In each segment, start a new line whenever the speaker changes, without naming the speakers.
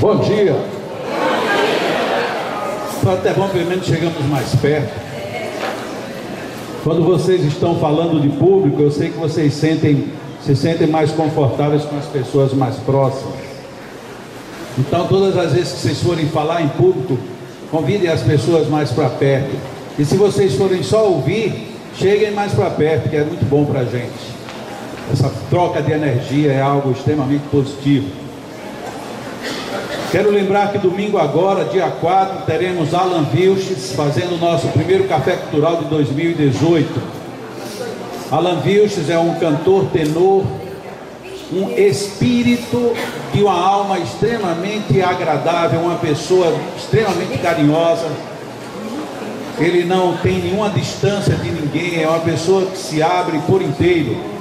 Bom dia. Foi até bom, pelo menos chegamos mais perto. Quando vocês estão falando de público, eu sei que vocês se sentem mais confortáveis com as pessoas mais próximas. Então, todas as vezes que vocês forem falar em público, convidem as pessoas mais para perto. E se vocês forem só ouvir, cheguem mais para perto, que é muito bom para a gente. Essa troca de energia é algo extremamente positivo. Quero lembrar que domingo agora, dia 4, teremos Alan Vilches fazendo o nosso primeiro Café Cultural de 2018. Alan Vilches é um cantor tenor, um espírito de uma alma extremamente agradável, uma pessoa extremamente carinhosa. Ele não tem nenhuma distância de ninguém, é uma pessoa que se abre por inteiro.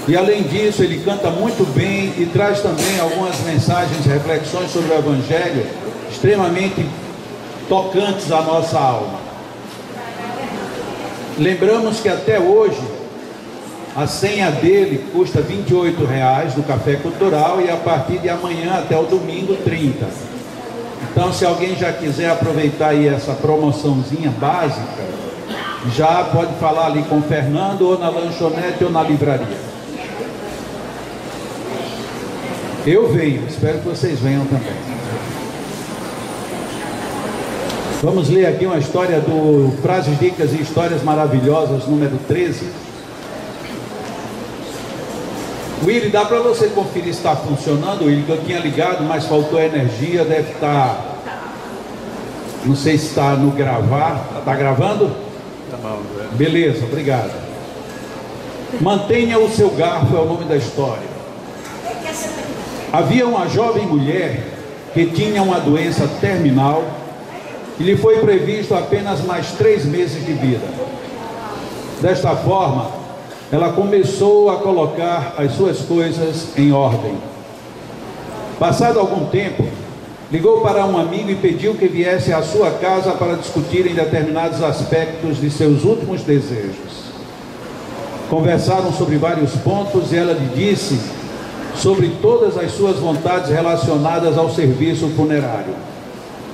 E além disso, ele canta muito bem e traz também algumas mensagens, reflexões sobre o Evangelho, extremamente tocantes à nossa alma. Lembramos que até hoje, a senha dele custa R$ 28,00 do Café Cultural e a partir de amanhã até o domingo, R$ 30. Então, se alguém já quiser aproveitar aí essa promoçãozinha básica, já pode falar ali com o Fernando, ou na lanchonete, ou na livraria. Eu venho, espero que vocês venham também. Vamos ler aqui uma história do Frases, Dicas e Histórias Maravilhosas, número 13. Willy, dá para você conferir se está funcionando, Willy? Que eu tinha ligado, mas faltou energia, deve estar... Não sei se está no gravar. Está gravando?
Tá bom.
Beleza, obrigado. Mantenha o seu garfo é o nome da história. Havia uma jovem mulher que tinha uma doença terminal e lhe foi previsto apenas mais 3 meses de vida. Desta forma, ela começou a colocar as suas coisas em ordem. Passado algum tempo, ligou para um amigo e pediu que viesse à sua casa para discutirem determinados aspectos de seus últimos desejos. Conversaram sobre vários pontos e ela lhe disse sobre todas as suas vontades relacionadas ao serviço funerário.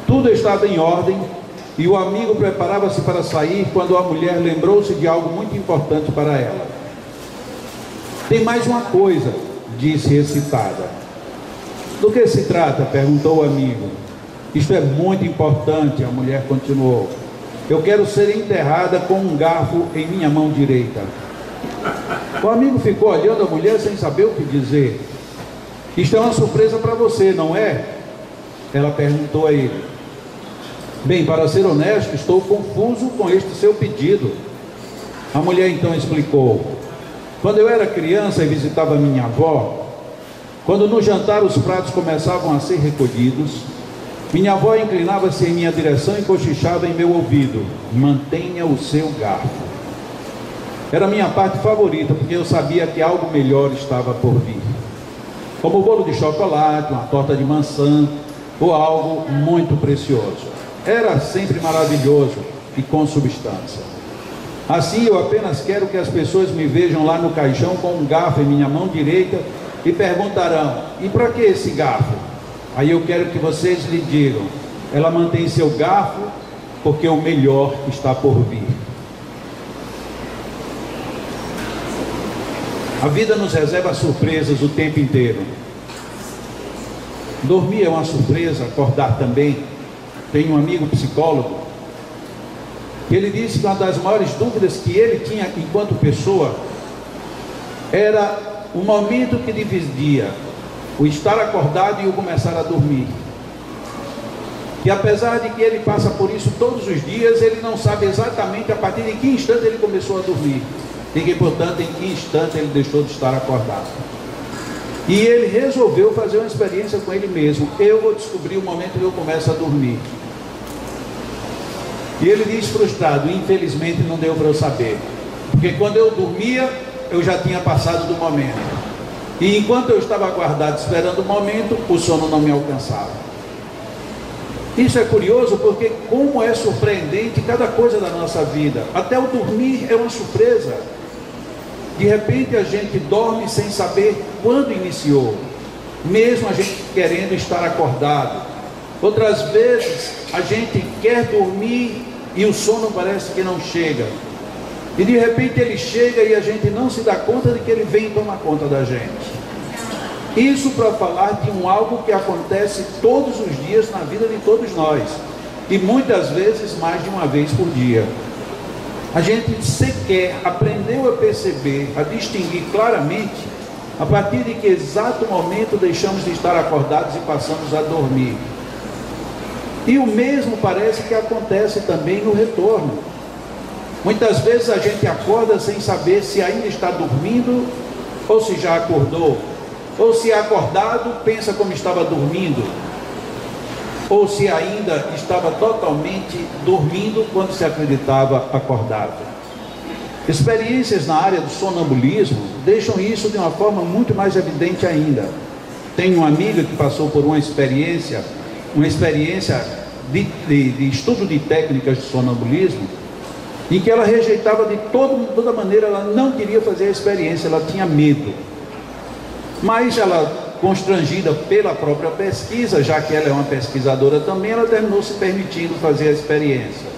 Tudo estava em ordem e o amigo preparava-se para sair quando a mulher lembrou-se de algo muito importante para ela. Tem mais uma coisa, disse excitada. Do que se trata? Perguntou o amigo. Isto é muito importante, a mulher continuou. Eu quero ser enterrada com um garfo em minha mão direita. O amigo ficou olhando a mulher sem saber o que dizer. Isto é uma surpresa para você, não é? Ela perguntou a ele. Bem, para ser honesto, estou confuso com este seu pedido. A mulher então explicou. Quando eu era criança e visitava minha avó, quando no jantar os pratos começavam a ser recolhidos, minha avó inclinava-se em minha direção e cochichava em meu ouvido: mantenha o seu garfo. Era a minha parte favorita, porque eu sabia que algo melhor estava por vir. Como um bolo de chocolate, uma torta de maçã, ou algo muito precioso. Era sempre maravilhoso e com substância. Assim, eu apenas quero que as pessoas me vejam lá no caixão com um garfo em minha mão direita e perguntarão: e para que esse garfo? Aí eu quero que vocês lhe digam: ela mantém seu garfo porque o melhor está por vir. A vida nos reserva surpresas o tempo inteiro. Dormir é uma surpresa, acordar também. Tenho um amigo psicólogo, ele disse que uma das maiores dúvidas que ele tinha enquanto pessoa era o momento que dividia o estar acordado e o começar a dormir. E apesar de que ele passa por isso todos os dias, ele não sabe exatamente a partir de que instante ele começou a dormir. E que, portanto, em que instante ele deixou de estar acordado. E ele resolveu fazer uma experiência com ele mesmo. Eu vou descobrir o momento que eu começo a dormir. E ele diz frustrado: infelizmente não deu para eu saber. Porque quando eu dormia, eu já tinha passado do momento. E enquanto eu estava acordado esperando o momento, o sono não me alcançava. Isso é curioso porque como é surpreendente cada coisa da nossa vida. Até o dormir é uma surpresa. De repente a gente dorme sem saber quando iniciou. mesmo a gente querendo estar acordado. Outras vezes a gente quer dormir e o sono parece que não chega. E de repente ele chega e a gente não se dá conta de que ele vem tomar conta da gente. Isso para falar de algo que acontece todos os dias na vida de todos nós. E muitas vezes mais de uma vez por dia. A gente sequer aprendeu a perceber, a distinguir claramente, a partir de que exato momento deixamos de estar acordados e passamos a dormir. E o mesmo parece que acontece também no retorno. Muitas vezes a gente acorda sem saber se ainda está dormindo ou se já acordou. Ou se acordado, pensa como estava dormindo. Ou se ainda estava totalmente dormindo quando se acreditava acordado. Experiências na área do sonambulismo deixam isso de uma forma muito mais evidente ainda. Tenho uma amiga que passou por uma experiência de estudo de técnicas de sonambulismo, em que ela rejeitava de toda maneira, ela não queria fazer a experiência, ela tinha medo. Mas ela, constrangida pela própria pesquisa, já que ela é uma pesquisadora também, ela terminou se permitindo fazer a experiência.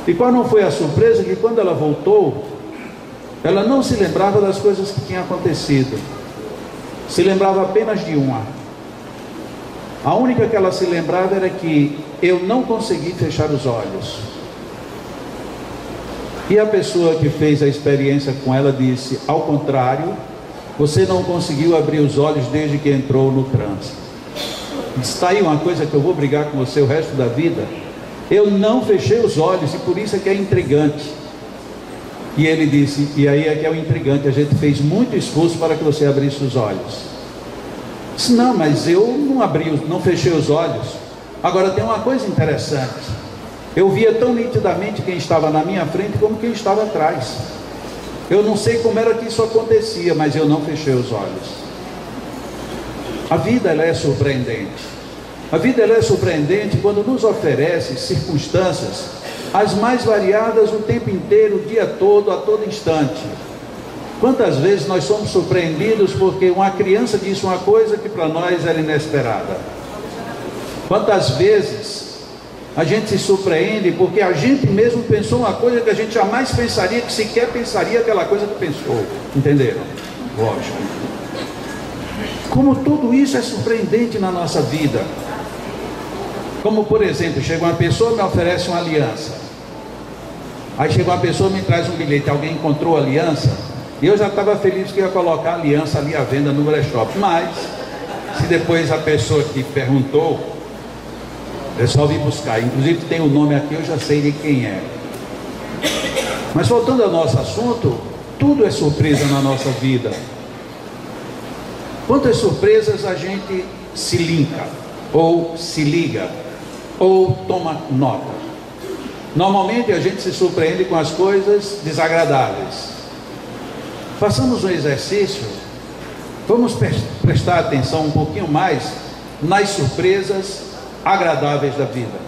E qual não foi a surpresa? Que quando ela voltou, ela não se lembrava das coisas que tinham acontecido, se lembrava apenas de uma. A única que ela se lembrava era que eu não consegui fechar os olhos. E a pessoa que fez a experiência com ela disse: ao contrário, você não conseguiu abrir os olhos desde que entrou no transe. Está aí uma coisa que eu vou brigar com você o resto da vida. Eu não fechei os olhos e por isso é que é intrigante. E ele disse: e aí é que é o intrigante, a gente fez muito esforço para que você abrisse os olhos. Disse: não, mas eu não fechei os olhos. Agora tem uma coisa interessante, eu via tão nitidamente quem estava na minha frente como quem estava atrás. Eu não sei como era que isso acontecia, mas eu não fechei os olhos. A vida, ela é surpreendente. A vida, ela é surpreendente quando nos oferece circunstâncias as mais variadas o tempo inteiro, o dia todo, a todo instante. Quantas vezes nós somos surpreendidos porque uma criança disse uma coisa que para nós era inesperada? Quantas vezes a gente se surpreende porque a gente mesmo pensou uma coisa que a gente jamais pensaria, que sequer pensaria aquela coisa que pensou. Entenderam? Lógico. Como tudo isso é surpreendente na nossa vida. Como, por exemplo, chega uma pessoa e me oferece uma aliança. Aí chega uma pessoa e me traz um bilhete. Alguém encontrou a aliança? E eu já estava feliz que ia colocar a aliança ali à venda no brechó. Mas, se depois a pessoa que perguntou, é só vir buscar. Inclusive tem o nome aqui, eu já sei de quem é. Mas voltando ao nosso assunto, tudo é surpresa na nossa vida. Quantas surpresas a gente se linka, ou se liga, ou toma nota. Normalmente a gente se surpreende com as coisas desagradáveis. Façamos um exercício, vamos prestar atenção um pouquinho mais nas surpresas agradáveis da vida.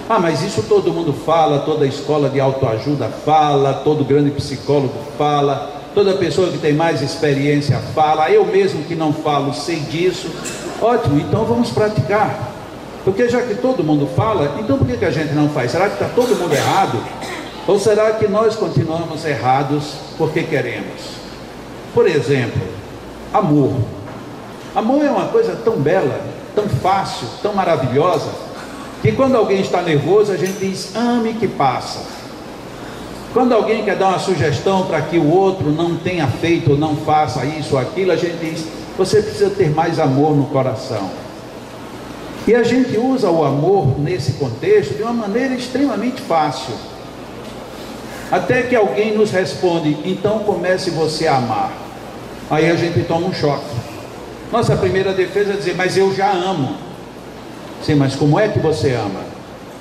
Ah, mas isso todo mundo fala, toda escola de autoajuda fala, todo grande psicólogo fala, toda pessoa que tem mais experiência fala, eu mesmo que não falo sei disso. Ótimo, então vamos praticar. Porque já que todo mundo fala, então por que a gente não faz? Será que está todo mundo errado? Ou será que nós continuamos errados porque queremos? Por exemplo, amor. Amor é uma coisa tão bela, tão fácil, tão maravilhosa, que quando alguém está nervoso a gente diz: ame que passa. Quando alguém quer dar uma sugestão para que o outro não tenha feito ou não faça isso ou aquilo, a gente diz: você precisa ter mais amor no coração. E a gente usa o amor nesse contexto de uma maneira extremamente fácil, até que alguém nos responde: então comece você a amar. Aí a gente toma um choque. Nossa primeira defesa é dizer: mas eu já amo. Sim, mas como é que você ama?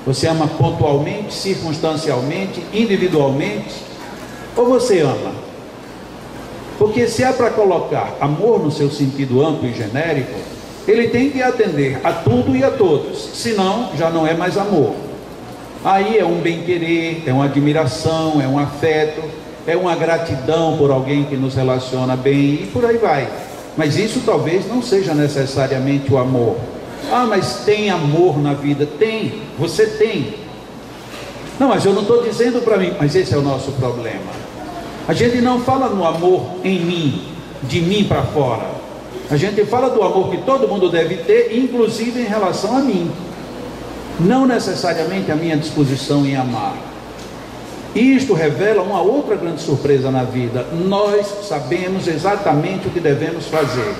Você ama pontualmente, circunstancialmente, individualmente? Ou você ama? Porque se é para colocar amor no seu sentido amplo e genérico, ele tem que atender a tudo e a todos, senão já não é mais amor. Aí é um bem-querer, é uma admiração, é um afeto, é uma gratidão por alguém que nos relaciona bem e por aí vai. Mas isso talvez não seja necessariamente o amor. Ah, mas tem amor na vida? Tem, você tem. Não, mas eu não estou dizendo para mim, mas esse é o nosso problema. A gente não fala no amor em mim, de mim para fora. A gente fala do amor que todo mundo deve ter, inclusive em relação a mim. Não necessariamente a minha disposição em amar. Isto revela uma outra grande surpresa na vida. Nós sabemos exatamente o que devemos fazer,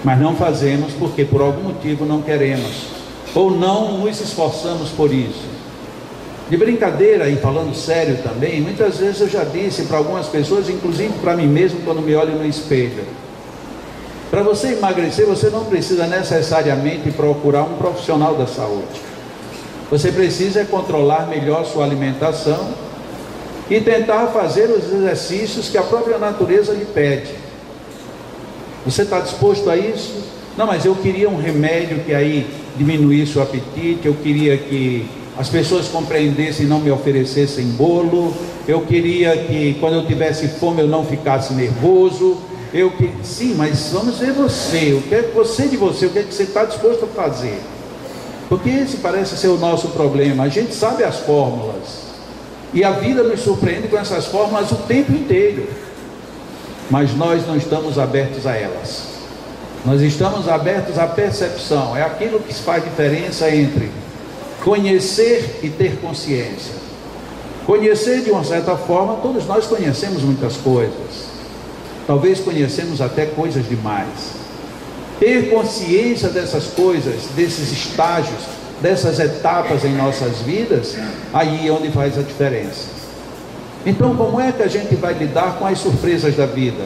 mas não fazemos porque por algum motivo não queremos, ou não nos esforçamos por isso. De brincadeira e falando sério também, muitas vezes eu já disse para algumas pessoas, inclusive para mim mesmo, quando me olho no espelho: para você emagrecer, você não precisa necessariamente procurar um profissional da saúde. Você precisa controlar melhor sua alimentação e tentar fazer os exercícios que a própria natureza lhe pede. Você está disposto a isso? Não, mas eu queria um remédio que aí diminuísse o apetite, eu queria que as pessoas compreendessem e não me oferecessem bolo, eu queria que quando eu tivesse fome eu não ficasse nervoso. Sim, mas vamos ver você, o que é você de você, o que é que você está disposto a fazer? Porque esse parece ser o nosso problema. A gente sabe as fórmulas, e a vida nos surpreende com essas fórmulas o tempo inteiro, mas nós não estamos abertos a elas. Nós estamos abertos à percepção. É aquilo que faz diferença entre conhecer e ter consciência. Conhecer, de uma certa forma, todos nós conhecemos muitas coisas, talvez conhecemos até coisas demais. Ter consciência dessas coisas, desses estágios, dessas etapas em nossas vidas, aí é onde faz a diferença. Então, como é que a gente vai lidar com as surpresas da vida?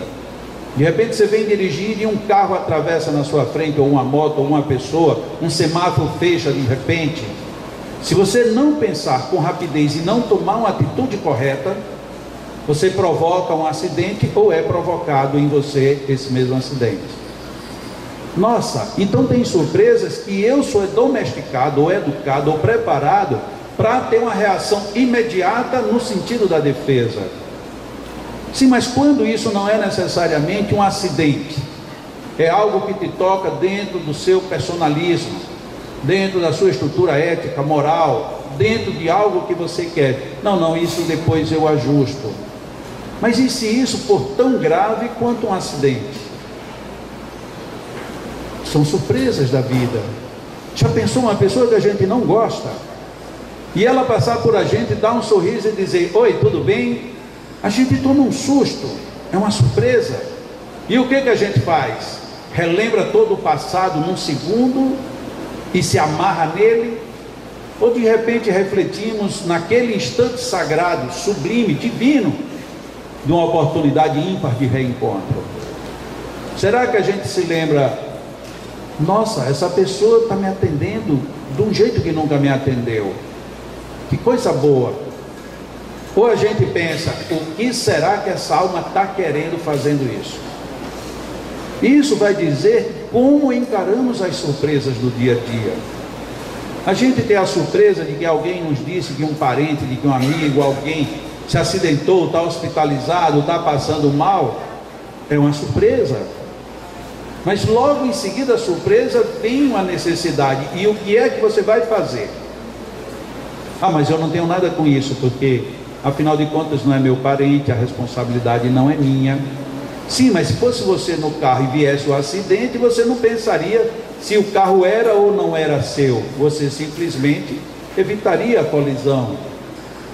De repente você vem dirigir e um carro atravessa na sua frente, ou uma moto, ou uma pessoa, um semáforo fecha de repente. Se você não pensar com rapidez e não tomar uma atitude correta, você provoca um acidente, ou é provocado em você esse mesmo acidente. Nossa, então tem surpresas que eu sou domesticado, ou educado, ou preparado para ter uma reação imediata no sentido da defesa. Sim, mas quando isso não é necessariamente um acidente, é algo que te toca dentro do seu personalismo, dentro da sua estrutura ética, moral, dentro de algo que você quer. Não, isso depois eu ajusto. Mas e se isso for tão grave quanto um acidente? São surpresas da vida. Já pensou uma pessoa que a gente não gosta, e ela passar por a gente, dar um sorriso e dizer: oi, tudo bem? A gente toma um susto, é uma surpresa. E o que a gente faz? Relembra todo o passado num segundo e se amarra nele? Ou de repente refletimos naquele instante sagrado, sublime, divino, de uma oportunidade ímpar de reencontro? Será que a gente se lembra: nossa, essa pessoa está me atendendo de um jeito que nunca me atendeu, que coisa boa? Ou a gente pensa: o que será que essa alma está querendo fazendo isso? Isso vai dizer como encaramos as surpresas do dia a dia. A gente tem a surpresa de que alguém nos disse, que um parente, de que um amigo, alguém se acidentou, está hospitalizado, está passando mal. É uma surpresa. Mas logo em seguida a surpresa vem uma necessidade. E o que é que você vai fazer? Ah, mas eu não tenho nada com isso, porque afinal de contas não é meu parente, a responsabilidade não é minha. Sim, mas se fosse você no carro e viesse o acidente, você não pensaria se o carro era ou não era seu. Você simplesmente evitaria a colisão.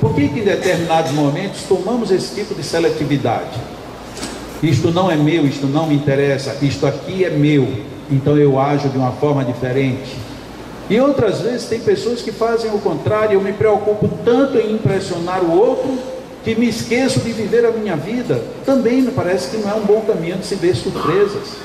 Por que em determinados momentos tomamos esse tipo de seletividade? Isto não é meu, isto não me interessa, isto aqui é meu, então eu ajo de uma forma diferente. E outras vezes tem pessoas que fazem o contrário. Eu me preocupo tanto em impressionar o outro que me esqueço de viver a minha vida. Também me parece que não é um bom caminho de se ver surpresas.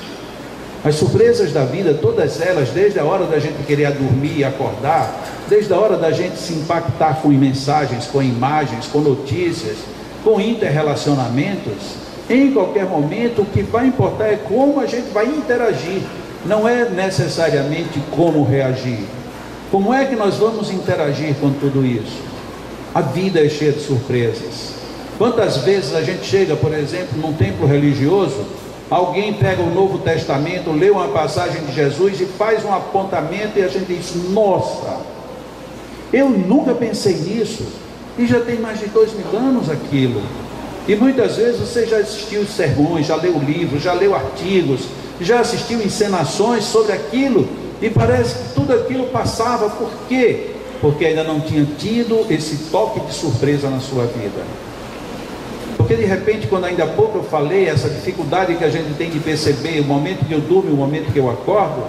As surpresas da vida, todas elas, desde a hora da gente querer dormir e acordar, desde a hora da gente se impactar com mensagens, com imagens, com notícias, com interrelacionamentos, em qualquer momento o que vai importar é como a gente vai interagir. Não é necessariamente como reagir. Como é que nós vamos interagir com tudo isso? A vida é cheia de surpresas. Quantas vezes a gente chega, por exemplo, num templo religioso Alguém pega o Novo Testamento, lê uma passagem de Jesus e faz um apontamento e a gente diz: nossa, eu nunca pensei nisso, e já tem mais de 2000 anos aquilo. E muitas vezes você já assistiu sermões, já leu livros, já leu artigos, já assistiu encenações sobre aquilo, e parece que tudo aquilo passava. Por quê? Porque ainda não tinha tido esse toque de surpresa na sua vida. Porque de repente, quando ainda há pouco eu falei, essa dificuldade que a gente tem de perceber o momento que eu durmo e o momento que eu acordo,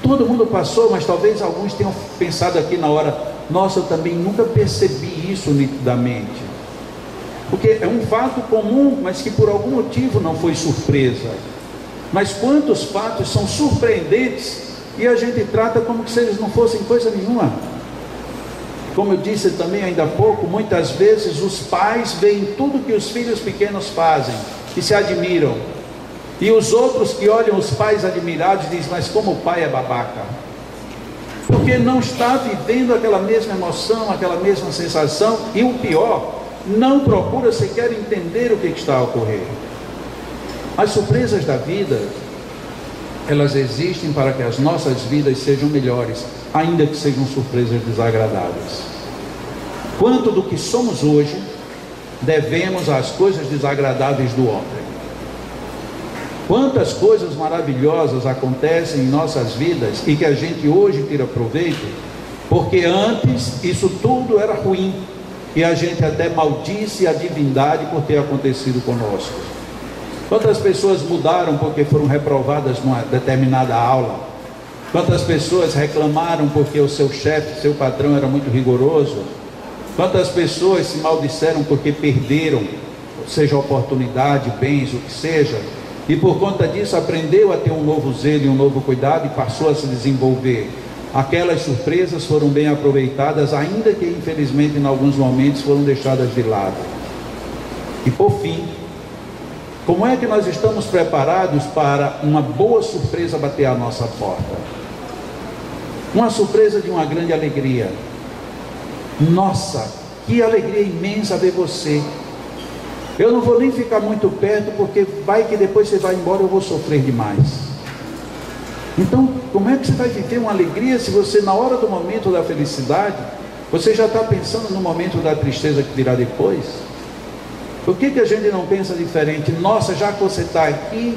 todo mundo passou, mas talvez alguns tenham pensado aqui na hora: nossa, eu também nunca percebi isso nitidamente. Porque é um fato comum, mas que por algum motivo não foi surpresa. Mas quantos fatos são surpreendentes e a gente trata como se eles não fossem coisa nenhuma? Como eu disse também ainda há pouco, muitas vezes os pais veem tudo que os filhos pequenos fazem e se admiram. E os outros que olham os pais admirados dizem: mas como o pai é babaca. Porque não está vivendo aquela mesma emoção, aquela mesma sensação, e o pior, não procura sequer entender o que está a ocorrer. As surpresas da vida, elas existem para que as nossas vidas sejam melhores, ainda que sejam surpresas desagradáveis. Quanto do que somos hoje devemos às coisas desagradáveis do ontem? Quantas coisas maravilhosas acontecem em nossas vidas e que a gente hoje tira proveito, porque antes isso tudo era ruim e a gente até maldisse a divindade por ter acontecido conosco. Quantas pessoas mudaram porque foram reprovadas numa determinada aula? Quantas pessoas reclamaram porque o seu chefe, seu patrão era muito rigoroso? Quantas pessoas se maldisseram porque perderam, seja oportunidade, bens, o que seja, e por conta disso aprendeu a ter um novo zelo e um novo cuidado e passou a se desenvolver? Aquelas surpresas foram bem aproveitadas, ainda que infelizmente em alguns momentos foram deixadas de lado. E por fim, como é que nós estamos preparados para uma boa surpresa bater à nossa porta? Uma surpresa de uma grande alegria. Nossa, que alegria imensa ver você. Eu não vou nem ficar muito perto, porque vai que depois você vai embora, eu vou sofrer demais. Então, como é que você vai viver uma alegria se você, na hora do momento da felicidade, você já está pensando no momento da tristeza que virá depois? Por que a gente não pensa diferente? Nossa, já que você está aqui,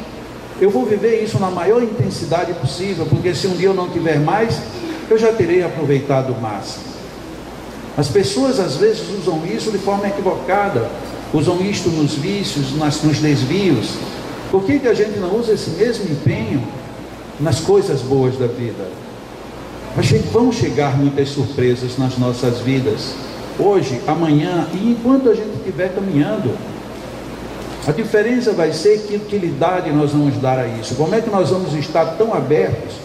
eu vou viver isso na maior intensidade possível, porque se um dia eu não tiver mais, eu já terei aproveitado o máximo. As pessoas às vezes usam isso de forma equivocada, usam isto nos vícios, nos desvios. Por que a gente não usa esse mesmo empenho nas coisas boas da vida? Vão chegar muitas surpresas nas nossas vidas, hoje, amanhã e enquanto a gente estiver caminhando. A diferença vai ser que utilidade nós vamos dar a isso. Como é que nós vamos estar tão abertos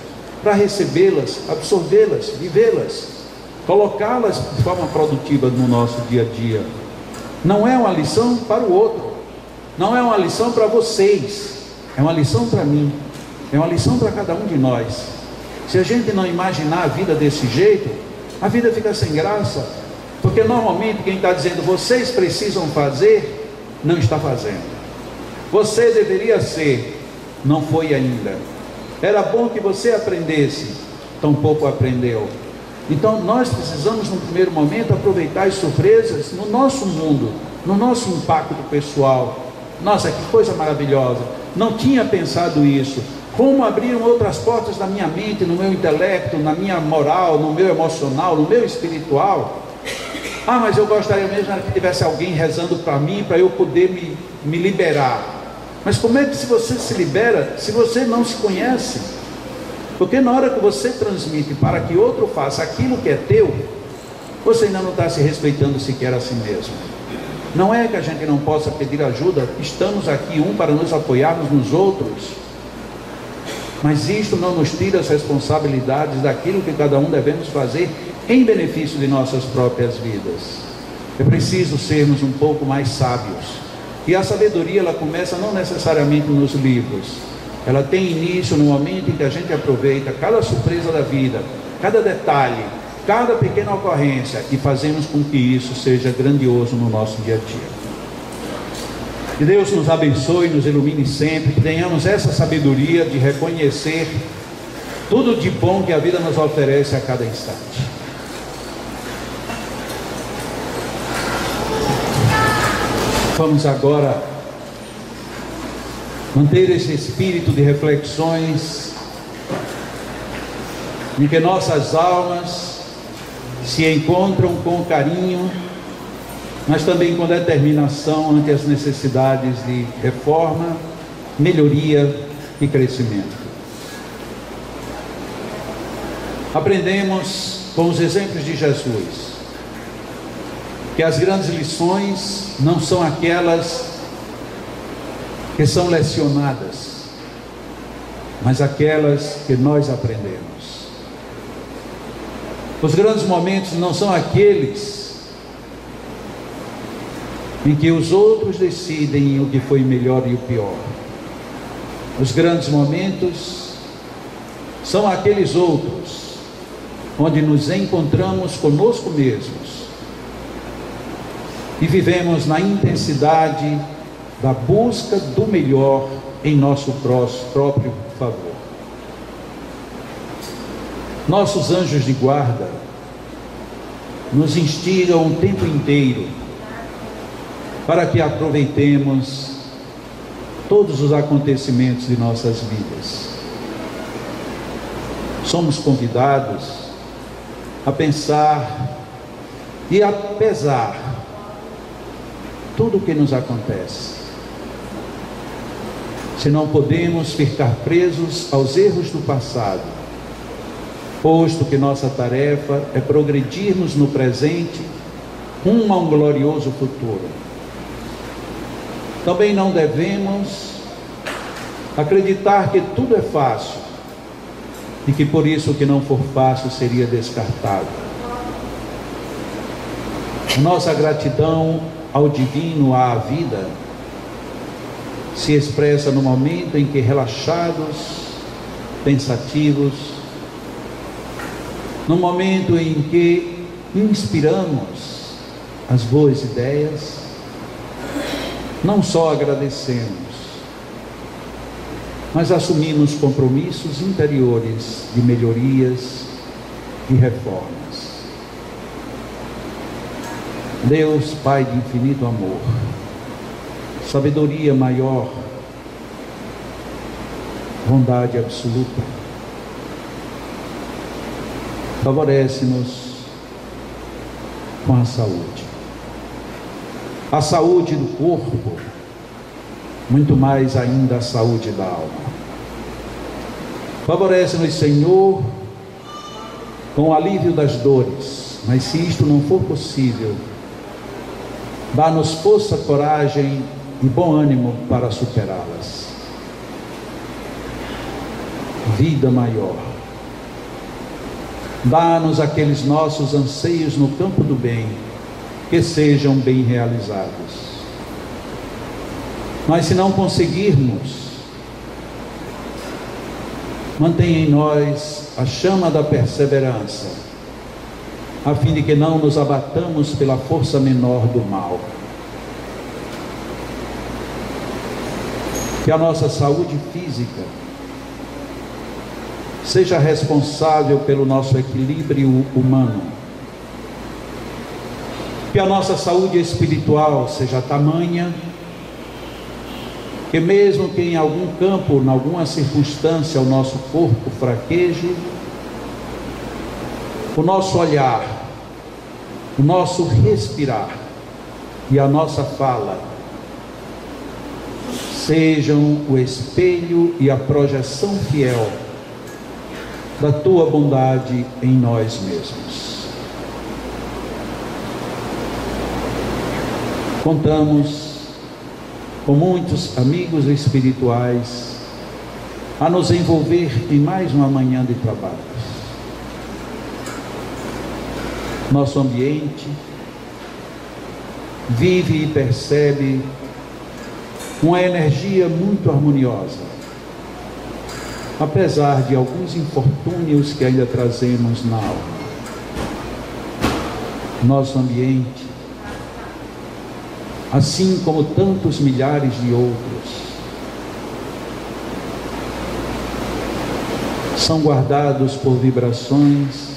para recebê-las, absorvê-las, vivê-las, colocá-las de forma produtiva no nosso dia a dia? Não é uma lição para o outro, não é uma lição para vocês, é uma lição para mim, é uma lição para cada um de nós. Se a gente não imaginar a vida desse jeito, a vida fica sem graça, porque normalmente quem está dizendo vocês precisam fazer, não está fazendo. Você deveria ser, não foi ainda. Era bom que você aprendesse, tampouco aprendeu. Então nós precisamos no primeiro momento aproveitar as surpresas no nosso mundo, no nosso impacto pessoal. Nossa, que coisa maravilhosa, não tinha pensado isso. Como abriram outras portas na minha mente, no meu intelecto, na minha moral, no meu emocional, no meu espiritual. Ah, mas eu gostaria mesmo que tivesse alguém rezando para mim, para eu poder me liberar. Mas como é que você se libera se você não se conhece? Porque na hora que você transmite para que outro faça aquilo que é teu, você ainda não está se respeitando sequer a si mesmo. Não é que a gente não possa pedir ajuda, estamos aqui para nos apoiarmos nos outros, mas isto não nos tira as responsabilidades daquilo que cada um devemos fazer em benefício de nossas próprias vidas. É preciso sermos um pouco mais sábios, e a sabedoria ela começa não necessariamente nos livros, ela tem início no momento em que a gente aproveita cada surpresa da vida, cada detalhe, cada pequena ocorrência, e fazemos com que isso seja grandioso no nosso dia a dia. Que Deus nos abençoe, nos ilumine sempre, que tenhamos essa sabedoria de reconhecer tudo de bom que a vida nos oferece a cada instante. Vamos agora manter esse espírito de reflexões em que nossas almas se encontram com carinho, mas também com determinação ante as necessidades de reforma, melhoria e crescimento. Aprendemos com os exemplos de Jesus que as grandes lições não são aquelas que são lecionadas, mas aquelas que nós aprendemos. Os grandes momentos não são aqueles em que os outros decidem o que foi melhor e o pior. Os grandes momentos são aqueles outros onde nos encontramos conosco mesmos e vivemos na intensidade da busca do melhor em nosso próprio favor. Nossos anjos de guarda nos instigam o tempo inteiro para que aproveitemos todos os acontecimentos de nossas vidas. Somos convidados a pensar e a pesar tudo o que nos acontece. Se não podemos ficar presos aos erros do passado, posto que nossa tarefa é progredirmos no presente rumo a um glorioso futuro. Também não devemos acreditar que tudo é fácil e que por isso o que não for fácil seria descartado. Nossa gratidão ao divino, à vida, se expressa no momento em que, relaxados, pensativos, no momento em que inspiramos as boas ideias, não só agradecemos, mas assumimos compromissos interiores de melhorias e reformas. Deus, Pai de infinito amor, sabedoria maior, bondade absoluta, favorece-nos com a saúde do corpo, muito mais ainda a saúde da alma. Favorece-nos, Senhor, com o alívio das dores, mas se isto não for possível, dá-nos força, coragem e bom ânimo para superá-las. Vida maior. Dá-nos aqueles nossos anseios no campo do bem, que sejam bem realizados. Mas se não conseguirmos, mantenha em nós a chama da perseverança, a fim de que não nos abatamos pela força menor do mal. Que a nossa saúde física seja responsável pelo nosso equilíbrio humano. Que a nossa saúde espiritual seja tamanha que mesmo que em algum campo, em alguma circunstância, o nosso corpo fraqueje, o nosso olhar, o nosso respirar e a nossa fala sejam o espelho e a projeção fiel da Tua bondade em nós mesmos. Contamos com muitos amigos espirituais a nos envolver em mais uma manhã de trabalhos. Nosso ambiente vive e percebe uma energia muito harmoniosa, apesar de alguns infortúnios que ainda trazemos na alma. Nosso ambiente assim como tantos milhares de outros, são guardados por vibrações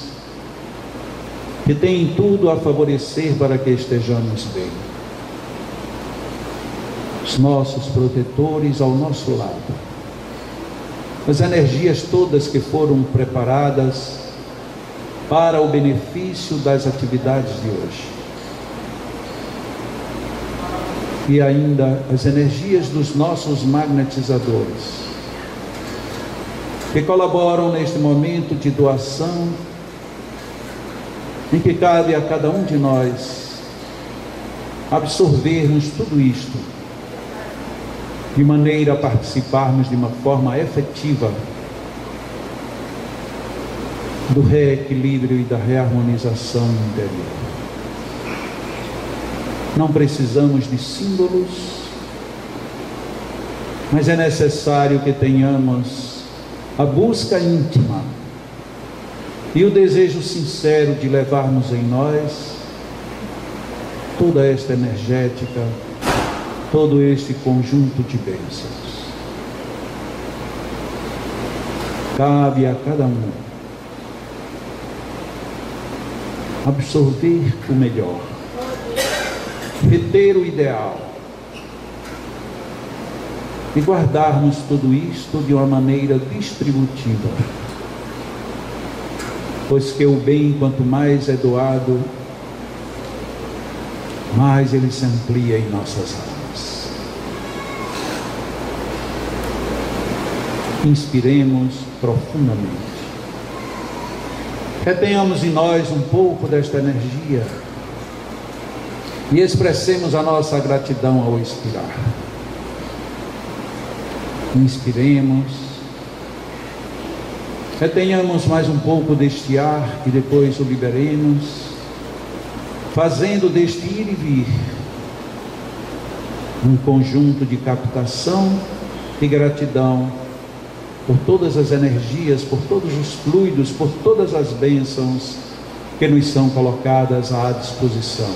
que têm tudo a favorecer para que estejamos bem. Os nossos protetores ao nosso lado, as energias todas que foram preparadas para o benefício das atividades de hoje, e ainda as energias dos nossos magnetizadores, que colaboram neste momento de doação, em que cabe a cada um de nós absorvermos tudo isto, de maneira a participarmos de uma forma efetiva do reequilíbrio e da reharmonização interior. Não precisamos de símbolos, mas é necessário que tenhamos a busca íntima e o desejo sincero de levarmos em nós toda esta energética, todo este conjunto de bênçãos. Cabe a cada um absorver o melhor, reter o ideal e guardarmos tudo isto de uma maneira distributiva, pois que o bem, quanto mais é doado, mais ele se amplia em nossas almas. Inspiremos profundamente, retenhamos em nós um pouco desta energia e expressemos a nossa gratidão ao expirar. Inspiremos, retenhamos mais um pouco deste ar e depois o liberemos, fazendo deste ir e vir um conjunto de captação e gratidão por todas as energias, por todos os fluidos, por todas as bênçãos que nos são colocadas à disposição.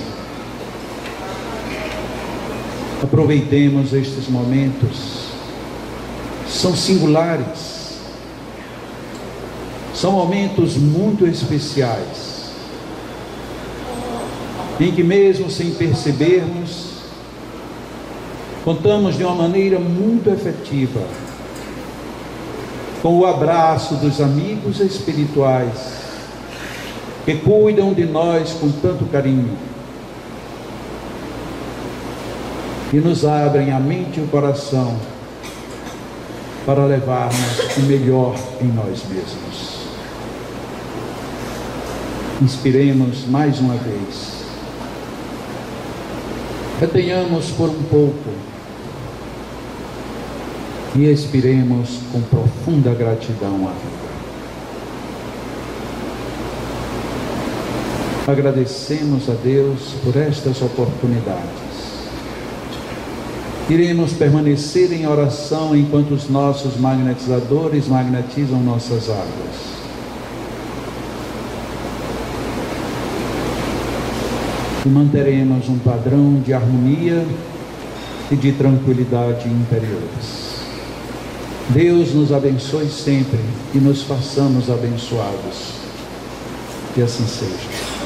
Aproveitemos estes momentos, são singulares, são momentos muito especiais, em que mesmo sem percebermos, contamos de uma maneira muito efetiva com o abraço dos amigos espirituais que cuidam de nós com tanto carinho e nos abrem a mente e o coração para levarmos o melhor em nós mesmos. Inspiremos mais uma vez, retenhamos por um pouco e expiremos com profunda gratidão à vida. Agradecemos a Deus por estas oportunidades. Iremos permanecer em oração enquanto os nossos magnetizadores magnetizam nossas águas. E manteremos um padrão de harmonia e de tranquilidade interiores. Deus nos abençoe sempre e nos façamos abençoados. Que assim seja.